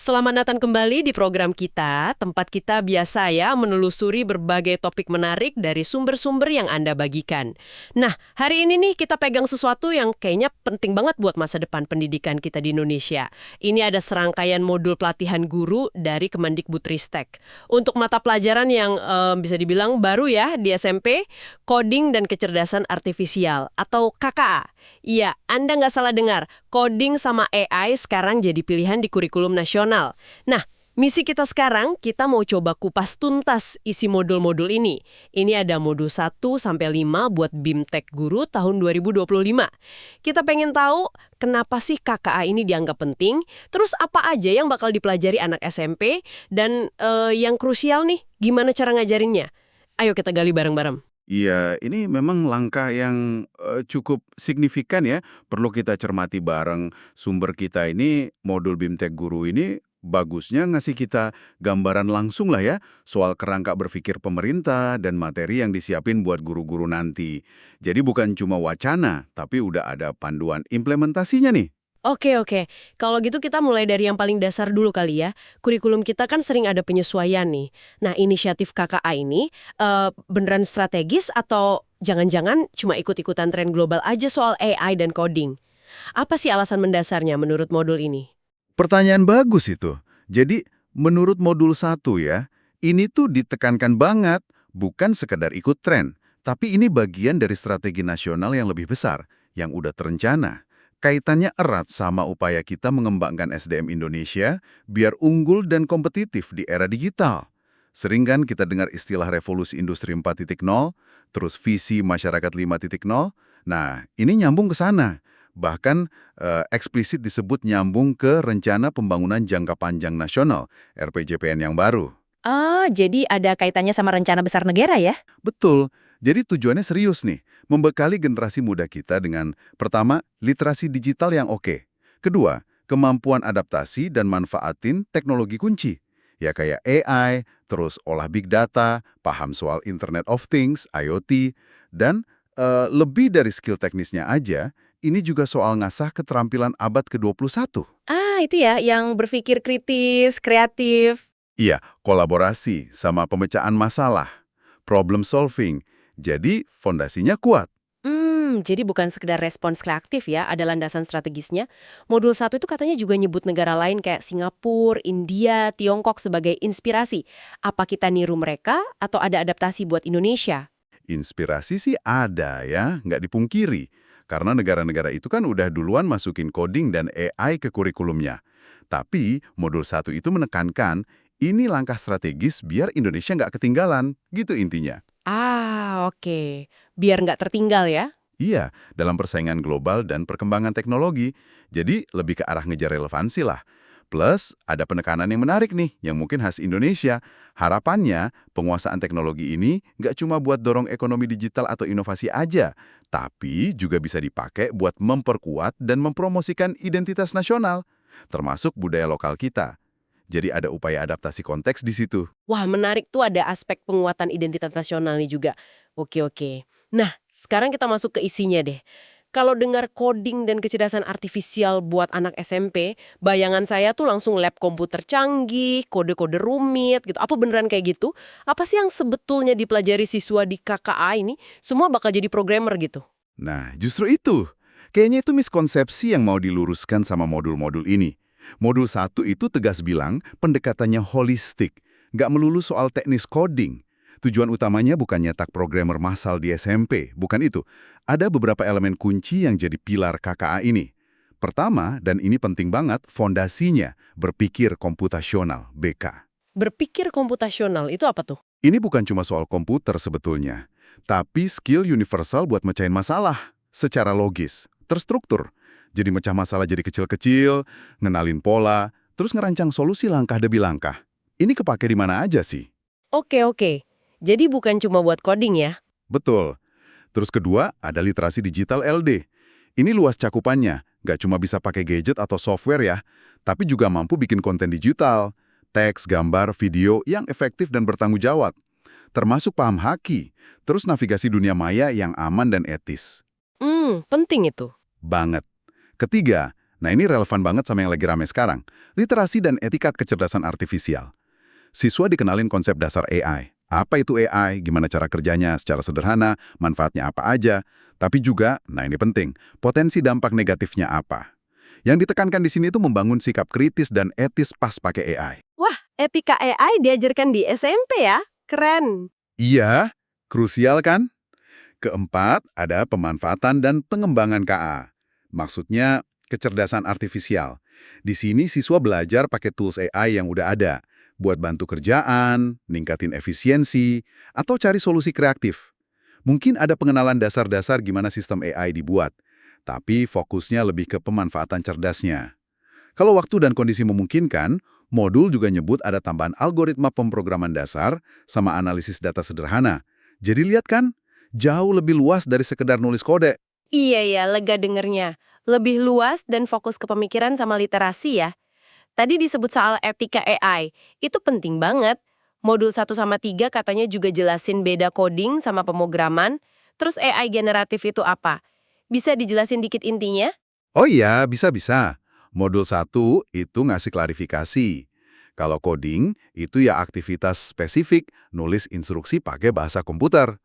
Selamat datang kembali di program kita, tempat kita biasa ya menelusuri berbagai topik menarik dari sumber-sumber yang Anda bagikan. Nah, hari ini nih kita pegang sesuatu yang kayaknya penting banget buat masa depan pendidikan kita di Indonesia. Ini ada serangkaian modul pelatihan guru dari Kemendikbudristek. Untuk mata pelajaran yang bisa dibilang baru ya di SMP, Coding dan Kecerdasan Artifisial atau KKA. Iya, Anda nggak salah dengar, coding sama AI sekarang jadi pilihan di kurikulum nasional. Nah, misi kita sekarang, kita mau coba kupas tuntas isi modul-modul ini. Ini ada modul 1-5 buat BIMTEK Guru tahun 2025. Kita pengen tahu kenapa sih KKA ini dianggap penting, terus apa aja yang bakal dipelajari anak SMP, dan yang krusial nih, gimana cara ngajarinnya? Ayo kita gali bareng-bareng. Iya, ini memang langkah yang cukup signifikan ya. Perlu kita cermati bareng. Sumber kita ini, modul BIMTEK Guru ini bagusnya ngasih kita gambaran langsung lah ya soal kerangka berpikir pemerintah dan materi yang disiapin buat guru-guru nanti. Jadi bukan cuma wacana, tapi udah ada panduan implementasinya nih. Oke. Kalau gitu kita mulai dari yang paling dasar dulu kali ya. Kurikulum kita kan sering ada penyesuaian nih. Nah, inisiatif KKA ini beneran strategis atau jangan-jangan cuma ikut-ikutan tren global aja soal AI dan coding? Apa sih alasan mendasarnya menurut modul ini? Pertanyaan bagus itu. Jadi, menurut modul 1 ya, ini tuh ditekankan banget, bukan sekedar ikut tren, tapi ini bagian dari strategi nasional yang lebih besar, yang udah terencana. Kaitannya erat sama upaya kita mengembangkan SDM Indonesia biar unggul dan kompetitif di era digital. Sering kan kita dengar istilah revolusi industri 4.0, terus visi masyarakat 5.0. Nah, ini nyambung ke sana. Bahkan eksplisit disebut nyambung ke Rencana Pembangunan Jangka Panjang Nasional, RPJPN yang baru. Ah, jadi ada kaitannya sama rencana besar negara ya? Betul, jadi tujuannya serius nih, membekali generasi muda kita dengan pertama, literasi digital yang oke. Kedua, kemampuan adaptasi dan manfaatin teknologi kunci. Ya kayak AI, terus olah big data, paham soal Internet of Things, IoT, dan lebih dari skill teknisnya aja, ini juga soal ngasah keterampilan abad ke-21. Ah, itu ya, yang berpikir kritis, kreatif. Iya, kolaborasi sama pemecahan masalah, problem solving. Jadi, fondasinya kuat. Jadi bukan sekedar respons reaktif ya, ada landasan strategisnya. Modul 1 itu katanya juga nyebut negara lain kayak Singapura, India, Tiongkok sebagai inspirasi. Apa kita niru mereka atau ada adaptasi buat Indonesia? Inspirasi sih ada ya, nggak dipungkiri. Karena negara-negara itu kan udah duluan masukin coding dan AI ke kurikulumnya. Tapi, modul 1 itu menekankan, ini langkah strategis biar Indonesia nggak ketinggalan, gitu intinya. Ah, oke. Biar nggak tertinggal ya. Iya, dalam persaingan global dan perkembangan teknologi. Jadi, lebih ke arah ngejar relevansi lah. Plus, ada penekanan yang menarik nih, yang mungkin khas Indonesia. Harapannya, penguasaan teknologi ini nggak cuma buat dorong ekonomi digital atau inovasi aja, tapi juga bisa dipakai buat memperkuat dan mempromosikan identitas nasional, termasuk budaya lokal kita. Jadi ada upaya adaptasi konteks di situ. Wah, menarik tuh ada aspek penguatan identitas nasional nih juga. Oke. Nah, sekarang kita masuk ke isinya deh. Kalau dengar coding dan kecerdasan artifisial buat anak SMP, bayangan saya tuh langsung lab komputer canggih, kode-kode rumit gitu. Apa beneran kayak gitu? Apa sih yang sebetulnya dipelajari siswa di KKA ini? Semua bakal jadi programmer gitu. Nah, justru itu. Kayaknya itu miskonsepsi yang mau diluruskan sama modul-modul ini. Modul 1 itu tegas bilang pendekatannya holistik, nggak melulu soal teknis coding. Tujuan utamanya bukan nyetak programmer massal di SMP, bukan itu. Ada beberapa elemen kunci yang jadi pilar KKA ini. Pertama, dan ini penting banget, fondasinya, berpikir komputasional, BK. Berpikir komputasional itu apa tuh? Ini bukan cuma soal komputer sebetulnya, tapi skill universal buat mecahin masalah secara logis, terstruktur. Jadi mecah masalah jadi kecil-kecil, ngenalin pola, terus ngerancang solusi langkah demi langkah. Ini kepake di mana aja sih? Oke. Jadi bukan cuma buat coding ya? Betul. Terus kedua, ada literasi digital LD. Ini luas cakupannya, nggak cuma bisa pakai gadget atau software ya, tapi juga mampu bikin konten digital, teks, gambar, video yang efektif dan bertanggung jawab. Termasuk paham haki, terus navigasi dunia maya yang aman dan etis. Penting itu. Banget. Ketiga, Nah, ini relevan banget sama yang lagi rame sekarang. Literasi dan etika kecerdasan artifisial. Siswa dikenalin konsep dasar AI. Apa itu AI, gimana cara kerjanya secara sederhana, manfaatnya apa aja. Tapi juga, nah ini penting, potensi dampak negatifnya apa. Yang ditekankan di sini itu membangun sikap kritis dan etis pas pakai AI. Wah, etika AI diajarkan di SMP ya? Keren. Iya, krusial kan? Keempat, ada pemanfaatan dan pengembangan KA. Maksudnya, kecerdasan artifisial. Di sini siswa belajar pakai tools AI yang udah ada, buat bantu kerjaan, ningkatin efisiensi, atau cari solusi kreatif. Mungkin ada pengenalan dasar-dasar gimana sistem AI dibuat, tapi fokusnya lebih ke pemanfaatan cerdasnya. Kalau waktu dan kondisi memungkinkan, modul juga nyebut ada tambahan algoritma pemrograman dasar sama analisis data sederhana. Jadi lihat kan, jauh lebih luas dari sekedar nulis kode. Iya ya, lega dengernya. Lebih luas dan fokus ke pemikiran sama literasi ya. Tadi disebut soal etika AI, itu penting banget. Modul 1 sama 3 katanya juga jelasin beda coding sama pemrograman. Terus AI generatif itu apa? Bisa dijelasin dikit intinya? Oh iya, bisa-bisa. Modul 1 itu ngasih klarifikasi. Kalau coding, itu ya aktivitas spesifik, nulis instruksi pakai bahasa komputer.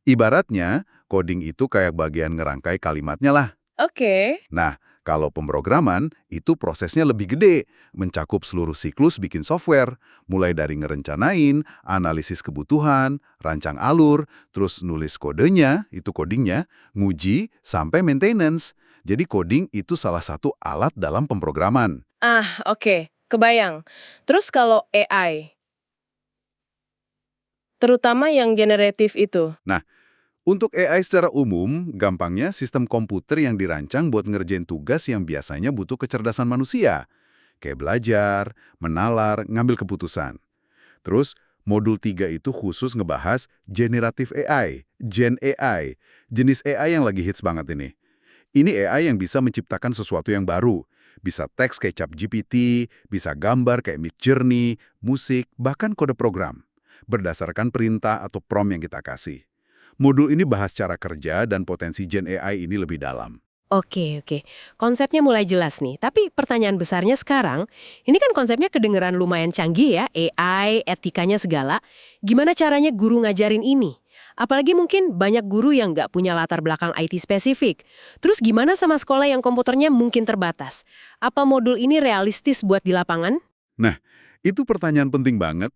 Ibaratnya, coding itu kayak bagian ngerangkai kalimatnya lah. Oke. Nah, kalau pemrograman, itu prosesnya lebih gede, mencakup seluruh siklus bikin software, mulai dari ngerencanain, analisis kebutuhan, rancang alur, terus nulis kodenya, itu codingnya, nguji, sampai maintenance. Jadi coding itu salah satu alat dalam pemrograman. Ah, oke. Kebayang. Terus kalau AI, terutama yang generatif itu. Untuk AI secara umum, gampangnya sistem komputer yang dirancang buat ngerjain tugas yang biasanya butuh kecerdasan manusia. Kayak belajar, menalar, ngambil keputusan. Terus, modul 3 itu khusus ngebahas generative AI, Gen AI, jenis AI yang lagi hits banget ini. Ini AI yang bisa menciptakan sesuatu yang baru. Bisa teks kayak ChatGPT, bisa gambar kayak Midjourney, musik, bahkan kode program. Berdasarkan perintah atau prompt yang kita kasih. Modul ini bahas cara kerja dan potensi Gen AI ini lebih dalam. Oke. Konsepnya mulai jelas nih. Tapi pertanyaan besarnya sekarang, ini kan konsepnya kedengeran lumayan canggih ya, AI, etikanya segala. Gimana caranya guru ngajarin ini? Apalagi mungkin banyak guru yang nggak punya latar belakang IT spesifik. Terus gimana sama sekolah yang komputernya mungkin terbatas? Apa modul ini realistis buat di lapangan? Nah, itu pertanyaan penting banget.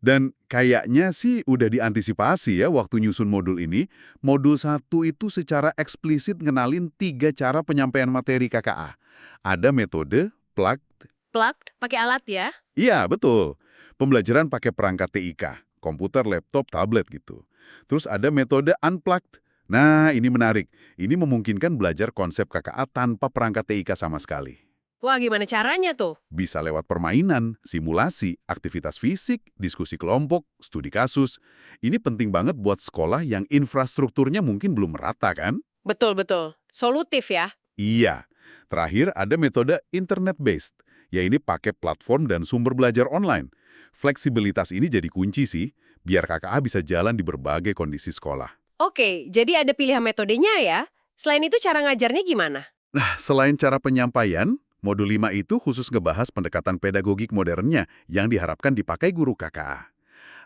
Dan kayaknya sih udah diantisipasi ya waktu nyusun modul ini. Modul 1 itu secara eksplisit ngenalin 3 cara penyampaian materi KKA. Ada metode, plugged. Plugged, pakai alat ya? Iya, betul. Pembelajaran pakai perangkat TIK, komputer, laptop, tablet gitu. Terus ada metode unplugged. Nah, ini menarik. Ini memungkinkan belajar konsep KKA tanpa perangkat TIK sama sekali. Wah, gimana caranya tuh? Bisa lewat permainan, simulasi, aktivitas fisik, diskusi kelompok, studi kasus. Ini penting banget buat sekolah yang infrastrukturnya mungkin belum merata kan? Betul. Solutif ya? Iya. Terakhir ada metode internet-based, yaitu pakai platform dan sumber belajar online. Fleksibilitas ini jadi kunci sih, biar KKA bisa jalan di berbagai kondisi sekolah. Oke, jadi ada pilihan metodenya ya? Selain itu cara ngajarnya gimana? Nah, selain cara penyampaian, modul 5 itu khusus ngebahas pendekatan pedagogik modernnya yang diharapkan dipakai guru KKA.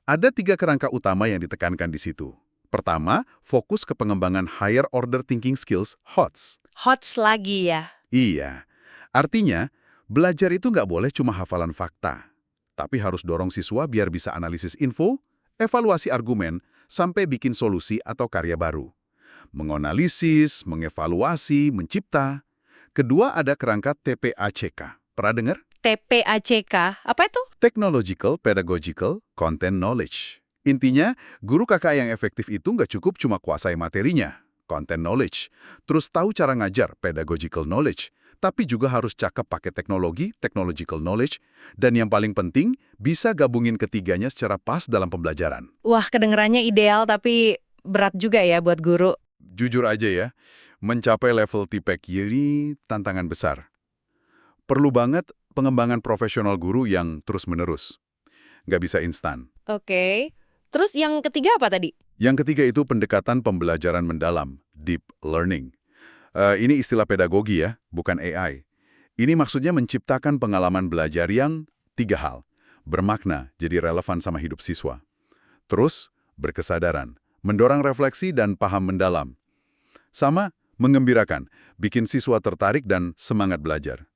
Ada 3 kerangka utama yang ditekankan di situ. Pertama, fokus ke pengembangan Higher Order Thinking Skills, HOTS. HOTS lagi ya? Iya, artinya belajar itu nggak boleh cuma hafalan fakta, tapi harus dorong siswa biar bisa analisis info, evaluasi argumen, sampai bikin solusi atau karya baru. Menganalisis, mengevaluasi, mencipta. Kedua ada kerangka TPACK. Pernah dengar? TPACK, apa itu? Technological, Pedagogical, Content Knowledge. Intinya, guru KKA yang efektif itu nggak cukup cuma kuasai materinya, content knowledge, terus tahu cara ngajar, pedagogical knowledge, tapi juga harus cakep pakai teknologi, technological knowledge, dan yang paling penting, bisa gabungin ketiganya secara pas dalam pembelajaran. Wah, kedengerannya ideal tapi berat juga ya buat guru. Jujur aja ya, mencapai level TPACK ini tantangan besar. Perlu banget pengembangan profesional guru yang terus-menerus. Nggak bisa instan. Oke. Terus yang ketiga apa tadi? Yang ketiga itu pendekatan pembelajaran mendalam, deep learning. Ini istilah pedagogi ya, bukan AI. Ini maksudnya menciptakan pengalaman belajar yang 3 hal. Bermakna, jadi relevan sama hidup siswa. Terus, berkesadaran, mendorong refleksi dan paham mendalam. Sama, mengembirakan, bikin siswa tertarik dan semangat belajar.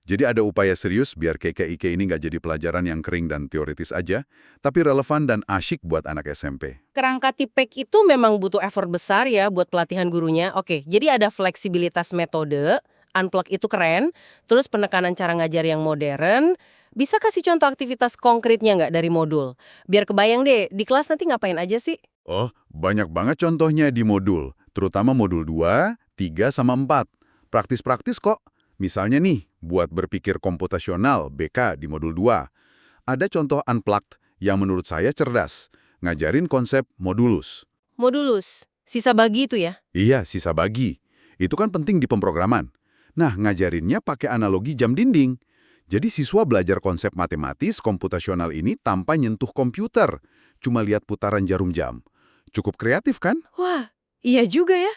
Jadi ada upaya serius biar KKIK ini nggak jadi pelajaran yang kering dan teoritis aja, tapi relevan dan asyik buat anak SMP. Kerangka TIPEK itu memang butuh effort besar ya buat pelatihan gurunya. Oke, jadi ada fleksibilitas metode, unplug itu keren, terus penekanan cara ngajar yang modern. Bisa kasih contoh aktivitas konkretnya nggak dari modul? Biar kebayang deh, di kelas nanti ngapain aja sih? Oh, banyak banget contohnya di modul, terutama modul 2, 3, sama 4. Praktis-praktis kok. Misalnya nih, buat berpikir komputasional BK di modul 2. Ada contoh unplugged yang menurut saya cerdas, ngajarin konsep modulus. Modulus, sisa bagi itu ya? Iya, sisa bagi. Itu kan penting di pemrograman. Nah, ngajarinnya pakai analogi jam dinding. Jadi siswa belajar konsep matematis komputasional ini tanpa nyentuh komputer. Cuma lihat putaran jarum jam. Cukup kreatif kan? Wah, iya juga ya.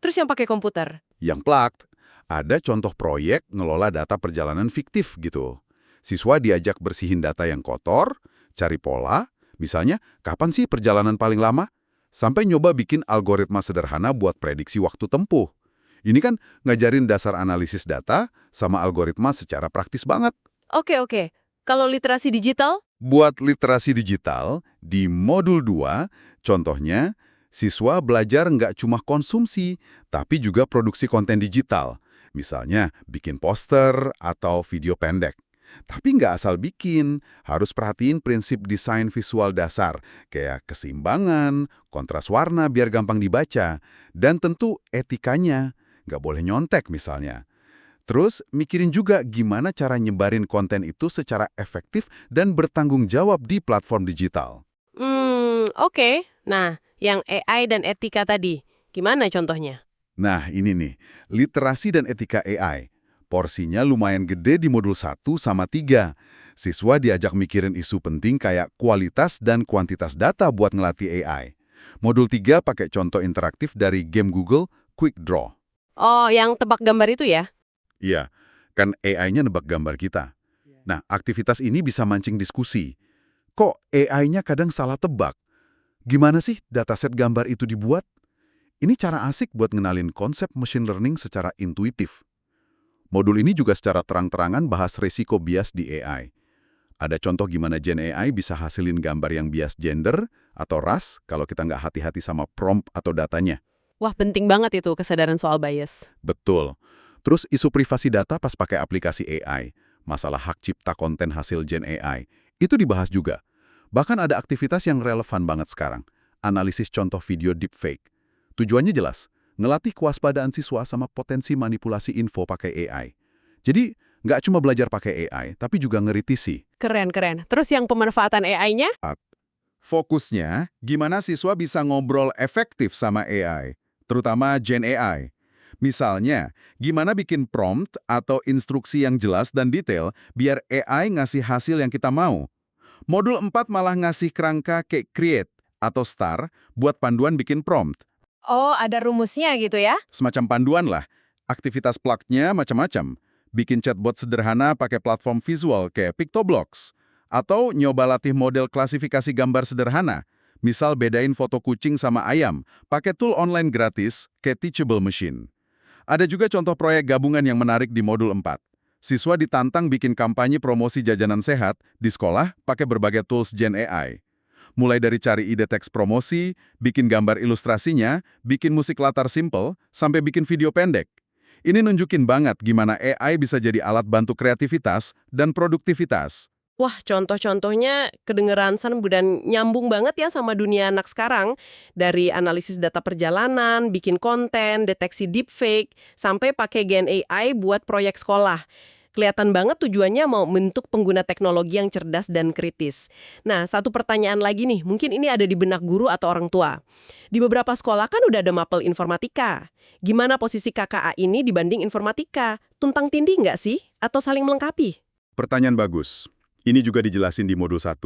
Terus yang pakai komputer? Yang plugged, ada contoh proyek ngelola data perjalanan fiktif gitu. Siswa diajak bersihin data yang kotor, cari pola, misalnya kapan sih perjalanan paling lama? Sampai nyoba bikin algoritma sederhana buat prediksi waktu tempuh. Ini kan ngajarin dasar analisis data sama algoritma secara praktis banget. Oke. Kalau literasi digital? Buat literasi digital, di modul 2, contohnya, siswa belajar nggak cuma konsumsi, tapi juga produksi konten digital. Misalnya, bikin poster atau video pendek. Tapi nggak asal bikin, harus perhatiin prinsip desain visual dasar, kayak keseimbangan, kontras warna biar gampang dibaca, dan tentu etikanya, nggak boleh nyontek misalnya. Terus, mikirin juga gimana cara nyebarin konten itu secara efektif dan bertanggung jawab di platform digital. Oke. Nah, yang AI dan etika tadi, gimana contohnya? Nah, ini nih, literasi dan etika AI. Porsinya lumayan gede di modul 1 sama 3. Siswa diajak mikirin isu penting kayak kualitas dan kuantitas data buat ngelatih AI. Modul 3 pakai contoh interaktif dari game Google Quick Draw. Oh, yang tebak gambar itu ya? Iya, kan AI-nya nebak gambar kita. Nah, aktivitas ini bisa mancing diskusi. Kok AI-nya kadang salah tebak? Gimana sih dataset gambar itu dibuat? Ini cara asik buat ngenalin konsep machine learning secara intuitif. Modul ini juga secara terang-terangan bahas resiko bias di AI. Ada contoh gimana Gen AI bisa hasilin gambar yang bias gender atau ras kalau kita nggak hati-hati sama prompt atau datanya. Wah, penting banget itu kesadaran soal bias. Betul. Terus isu privasi data pas pakai aplikasi AI, masalah hak cipta konten hasil Gen AI, itu dibahas juga. Bahkan ada aktivitas yang relevan banget sekarang, analisis contoh video deepfake. Tujuannya jelas, ngelatih kewaspadaan siswa sama potensi manipulasi info pakai AI. Jadi, nggak cuma belajar pakai AI, tapi juga ngeritisi. Keren. Terus yang pemanfaatan AI-nya? Fokusnya, gimana siswa bisa ngobrol efektif sama AI, terutama Gen AI. Misalnya, gimana bikin prompt atau instruksi yang jelas dan detail biar AI ngasih hasil yang kita mau. Modul 4 malah ngasih kerangka kayak create atau star buat panduan bikin prompt. Oh, ada rumusnya gitu ya? Semacam panduan lah. Aktivitas plugnya macam-macam. Bikin chatbot sederhana pakai platform visual kayak Pictoblocks. Atau nyoba latih model klasifikasi gambar sederhana. Misal bedain foto kucing sama ayam, pakai tool online gratis kayak Teachable Machine. Ada juga contoh proyek gabungan yang menarik di modul 4. Siswa ditantang bikin kampanye promosi jajanan sehat di sekolah pakai berbagai tools Gen AI. Mulai dari cari ide teks promosi, bikin gambar ilustrasinya, bikin musik latar simple, sampai bikin video pendek. Ini nunjukin banget gimana AI bisa jadi alat bantu kreativitas dan produktivitas. Wah, contoh-contohnya kedengeran seru dan nyambung banget ya sama dunia anak sekarang. Dari analisis data perjalanan, bikin konten, deteksi deepfake, sampai pakai Gen AI buat proyek sekolah. Kelihatan banget tujuannya mau bentuk pengguna teknologi yang cerdas dan kritis. Nah, satu pertanyaan lagi nih, mungkin ini ada di benak guru atau orang tua. Di beberapa sekolah kan udah ada mapel informatika. Gimana posisi KKA ini dibanding informatika? Tuntang tindih nggak sih? Atau saling melengkapi? Pertanyaan bagus. Ini juga dijelasin di modul 1.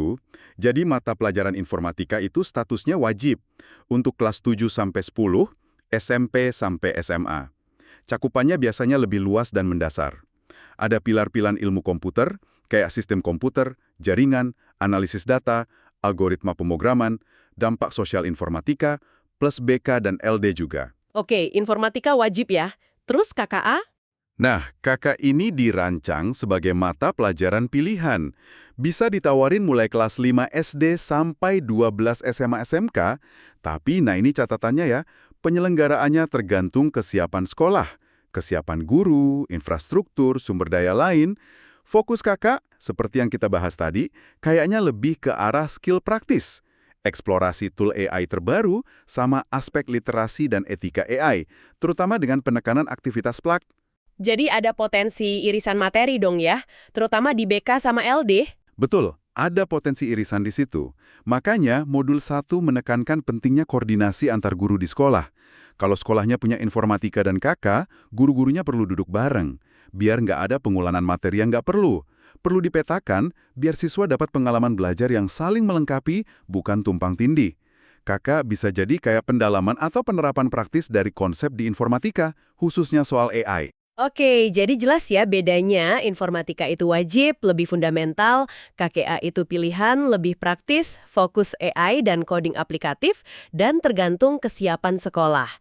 Jadi mata pelajaran informatika itu statusnya wajib untuk kelas 7-10, SMP sampai SMA. Cakupannya biasanya lebih luas dan mendasar. Ada pilar-pilar ilmu komputer, kayak sistem komputer, jaringan, analisis data, algoritma pemrograman, dampak sosial informatika, plus BK dan LD juga. Oke, informatika wajib ya. Terus KKA? Nah, KK ini dirancang sebagai mata pelajaran pilihan. Bisa ditawarin mulai kelas 5 SD sampai 12 SMA SMK, tapi nah ini catatannya ya, penyelenggaraannya tergantung kesiapan sekolah, kesiapan guru, infrastruktur, sumber daya lain. Fokus KK, seperti yang kita bahas tadi, kayaknya lebih ke arah skill praktis. Eksplorasi tool AI terbaru sama aspek literasi dan etika AI, terutama dengan penekanan aktivitas plak. Jadi ada potensi irisan materi dong ya, terutama di BK sama LD. Betul, ada potensi irisan di situ. Makanya, modul 1 menekankan pentingnya koordinasi antar guru di sekolah. Kalau sekolahnya punya informatika dan KK, guru-gurunya perlu duduk bareng, biar nggak ada pengulanan materi yang nggak perlu. Perlu dipetakan, biar siswa dapat pengalaman belajar yang saling melengkapi, bukan tumpang tindih. KK bisa jadi kayak pendalaman atau penerapan praktis dari konsep di informatika, khususnya soal AI. Oke, jadi jelas ya bedanya informatika itu wajib, lebih fundamental, KKA itu pilihan, lebih praktis, fokus AI dan coding aplikatif, dan tergantung kesiapan sekolah.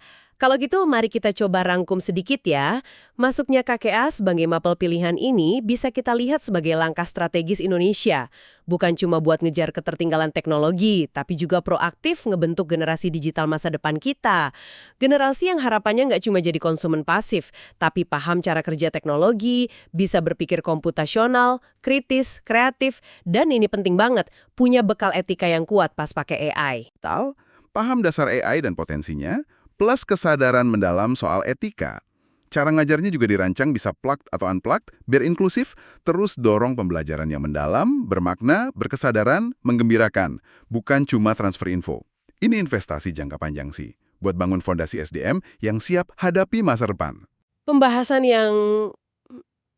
Kalau gitu, mari kita coba rangkum sedikit ya. Masuknya KKA sebagai mapel pilihan ini bisa kita lihat sebagai langkah strategis Indonesia. Bukan cuma buat ngejar ketertinggalan teknologi, tapi juga proaktif ngebentuk generasi digital masa depan kita. Generasi yang harapannya nggak cuma jadi konsumen pasif, tapi paham cara kerja teknologi, bisa berpikir komputasional, kritis, kreatif, dan ini penting banget, punya bekal etika yang kuat pas pakai AI. Paham dasar AI dan potensinya, plus kesadaran mendalam soal etika. Cara ngajarnya juga dirancang bisa plugged atau unplugged, biar inklusif, terus dorong pembelajaran yang mendalam, bermakna, berkesadaran, menggembirakan, bukan cuma transfer info. Ini investasi jangka panjang sih, buat bangun fondasi SDM yang siap hadapi masa depan. Pembahasan yang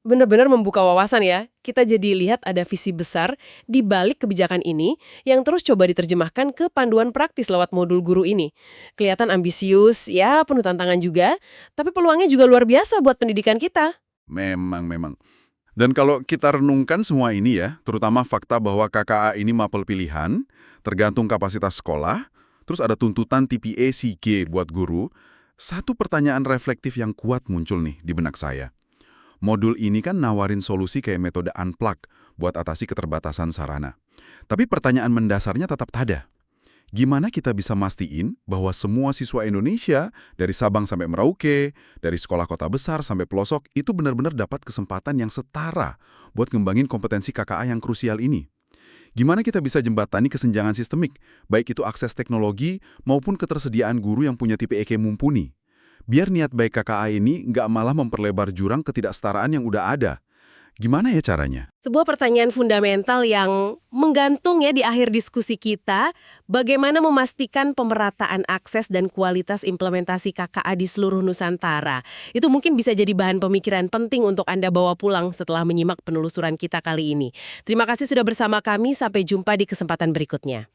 benar-benar membuka wawasan ya. Kita jadi lihat ada visi besar di balik kebijakan ini yang terus coba diterjemahkan ke panduan praktis lewat modul guru ini. Kelihatan ambisius, ya penuh tantangan juga, tapi peluangnya juga luar biasa buat pendidikan kita. Memang. Dan kalau kita renungkan semua ini ya, terutama fakta bahwa KKA ini mapel pilihan, tergantung kapasitas sekolah, terus ada tuntutan TPA CG buat guru, satu pertanyaan reflektif yang kuat muncul nih di benak saya. Modul ini kan nawarin solusi kayak metode unplug buat atasi keterbatasan sarana. Tapi pertanyaan mendasarnya tetap ada. Gimana kita bisa mastiin bahwa semua siswa Indonesia, dari Sabang sampai Merauke, dari sekolah kota besar sampai pelosok, itu benar-benar dapat kesempatan yang setara buat ngembangin kompetensi KKA yang krusial ini? Gimana kita bisa jembatani kesenjangan sistemik, baik itu akses teknologi maupun ketersediaan guru yang punya tipe EQ mumpuni? Biar niat baik KKA ini nggak malah memperlebar jurang ketidaksetaraan yang udah ada. Gimana ya caranya? Sebuah pertanyaan fundamental yang menggantung ya di akhir diskusi kita, bagaimana memastikan pemerataan akses dan kualitas implementasi KKA di seluruh Nusantara. Itu mungkin bisa jadi bahan pemikiran penting untuk Anda bawa pulang setelah menyimak penelusuran kita kali ini. Terima kasih sudah bersama kami, sampai jumpa di kesempatan berikutnya.